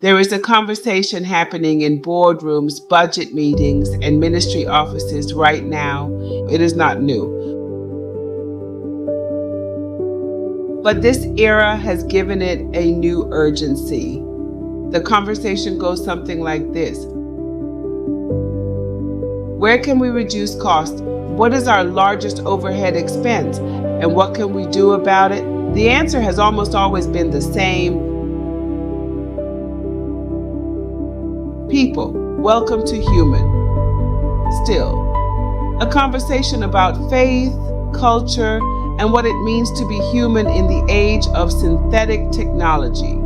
There is a conversation happening in boardrooms, budget meetings, and ministry offices right now. It is not new. But this era has given it a new urgency. The conversation goes something like this. Where can we reduce costs? What is our largest overhead expense? And what can we do about it? The answer has almost always been the same. People, welcome to human. Still, a conversation about faith, culture, and what it means to be human in the age of synthetic technology.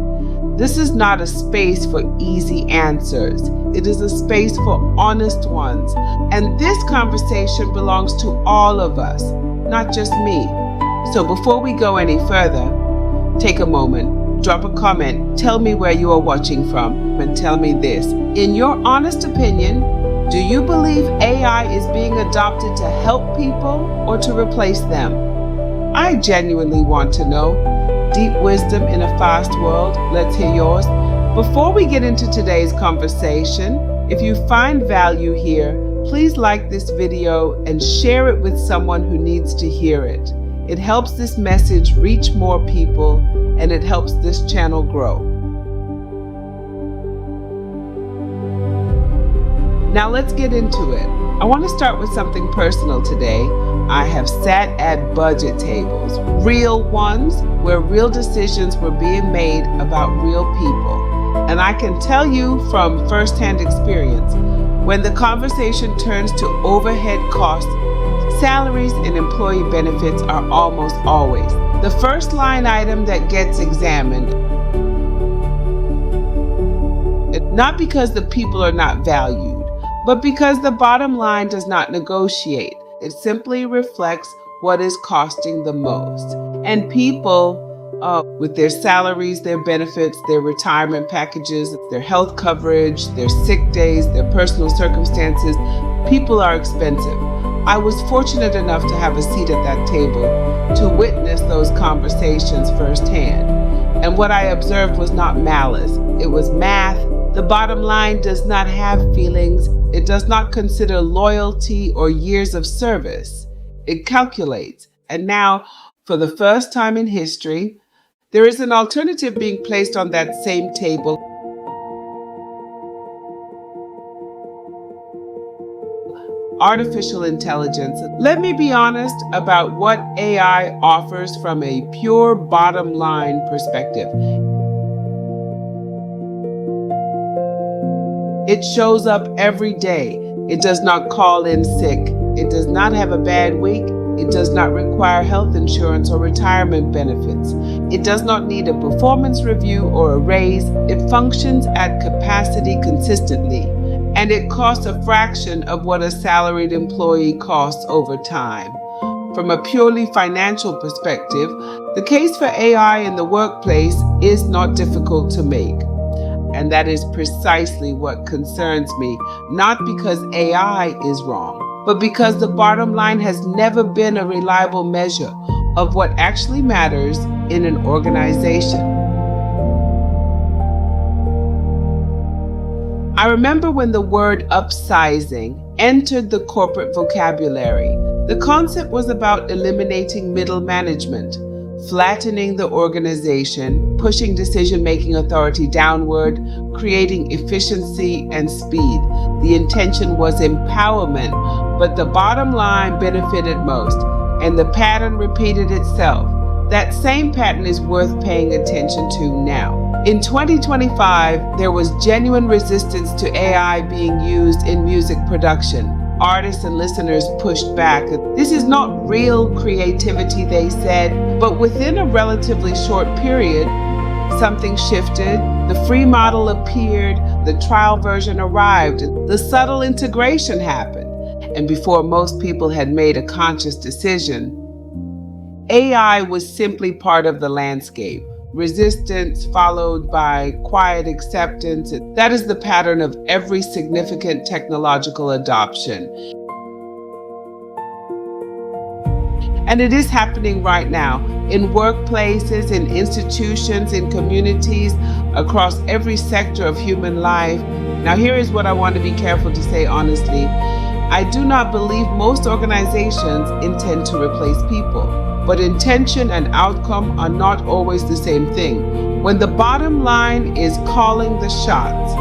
This is not a space for easy answers. It is a space for honest ones. And this conversation belongs to all of us, not just me. So before we go any further, take a moment, drop a comment, tell me where you are watching from, and tell me this. In your honest opinion, do you believe AI is being adopted to help people or to replace them? I genuinely want to know. Deep wisdom in a fast world. Let's hear yours. Before we get into today's conversation, if you find value here, please like this video and share it with someone who needs to hear it. It helps this message reach more people, and it helps this channel grow. Now let's get into it. I want to start with something personal today. I have sat at budget tables, real ones, where real decisions were being made about real people. And I can tell you from firsthand experience, when the conversation turns to overhead costs, salaries and employee benefits are almost always the first line item that gets examined. Not because the people are not valued, but because the bottom line does not negotiate. It simply reflects what is costing the most. And people, with their salaries, their benefits, their retirement packages, their health coverage, their sick days, their personal circumstances, people are expensive. I was fortunate enough to have a seat at that table to witness those conversations firsthand. And what I observed was not malice, it was math. The bottom line does not have feelings. It does not consider loyalty or years of service. It calculates. And now, for the first time in history, there is an alternative being placed on that same table. Artificial intelligence. Let me be honest about what AI offers from a pure bottom line perspective. It shows up every day. It does not call in sick. It does not have a bad week. It does not require health insurance or retirement benefits. It does not need a performance review or a raise. It functions at capacity consistently, and it costs a fraction of what a salaried employee costs over time. From a purely financial perspective, the case for AI in the workplace is not difficult to make. And that is precisely what concerns me, not because AI is wrong, but because the bottom line has never been a reliable measure of what actually matters in an organization. I remember when the word upsizing entered the corporate vocabulary. The concept was about eliminating middle management, flattening the organization, pushing decision-making authority downward, creating efficiency and speed. The intention was empowerment, but the bottom line benefited most, and the pattern repeated itself. That same pattern is worth paying attention to now. In 2025, there was genuine resistance to AI being used in music production. Artists and listeners pushed back. This is not real creativity, they said, but within a relatively short period, something shifted. The free model appeared, the trial version arrived, the subtle integration happened. And before most people had made a conscious decision, AI was simply part of the landscape. Resistance followed by quiet acceptance. That is the pattern of every significant technological adoption. And it is happening right now in workplaces, in institutions, in communities, across every sector of human life. Now, here is what I want to be careful to say honestly. I do not believe most organizations intend to replace people, but intention and outcome are not always the same thing. When the bottom line is calling the shots,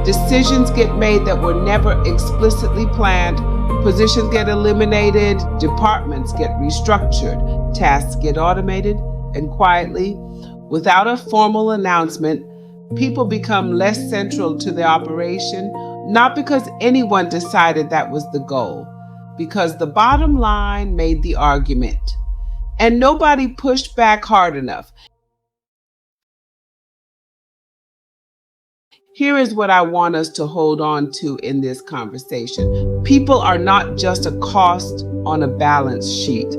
decisions get made that were never explicitly planned, positions get eliminated, departments get restructured, tasks get automated, and quietly, without a formal announcement, people become less central to the operation, not because anyone decided that was the goal, because the bottom line made the argument. And nobody pushed back hard enough. Here is what I want us to hold on to in this conversation. People are not just a cost on a balance sheet.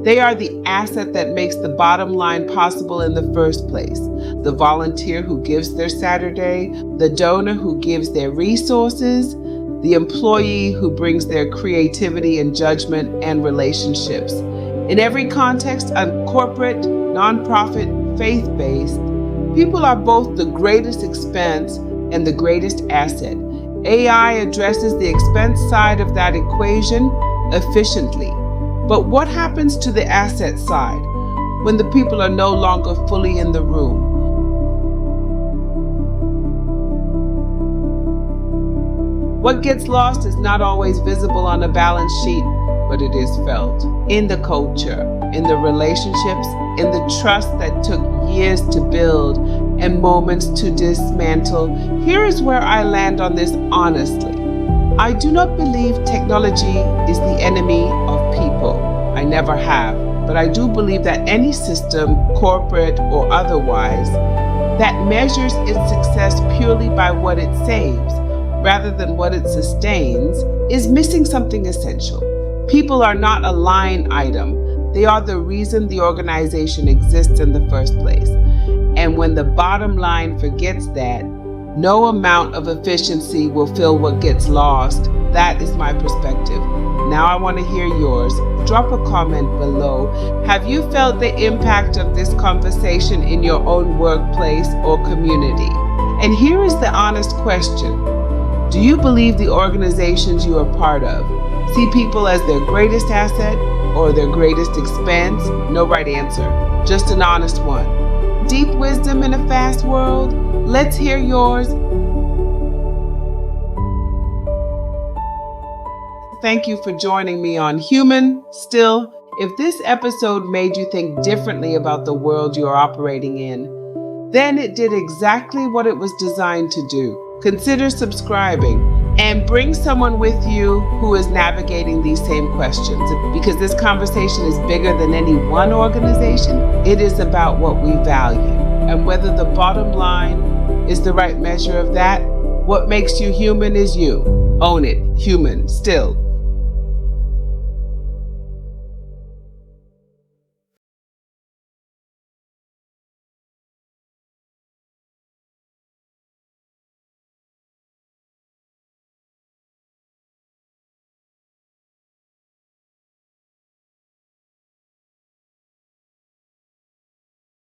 They are the asset that makes the bottom line possible in the first place. The volunteer who gives their Saturday, the donor who gives their resources, the employee who brings their creativity and judgment and relationships. In every context, corporate, nonprofit, faith-based, people are both the greatest expense and the greatest asset. AI addresses the expense side of that equation efficiently. But what happens to the asset side when the people are no longer fully in the room? What gets lost is not always visible on a balance sheet, but it is felt in the culture, in the relationships, in the trust that took years to build and moments to dismantle. Here is where I land on this honestly. I do not believe technology is the enemy of people. I never have. But I do believe that any system, corporate or otherwise, that measures its success purely by what it saves rather than what it sustains is missing something essential. People are not a line item. They are the reason the organization exists in the first place. And when the bottom line forgets that, no amount of efficiency will fill what gets lost. That is my perspective. Now I want to hear yours. Drop a comment below. Have you felt the impact of this conversation in your own workplace or community? And here is the honest question. Do you believe the organizations you are part of see people as their greatest asset or their greatest expense? No right answer, just an honest one. Deep wisdom in a fast world? Let's hear yours. Thank you for joining me on Human Still. If this episode made you think differently about the world you're operating in, then it did exactly what it was designed to do. Consider subscribing and bring someone with you who is navigating these same questions. Because this conversation is bigger than any one organization. It is about what we value and whether the bottom line is the right measure of that. What makes you human is you. Own it. Human. Still.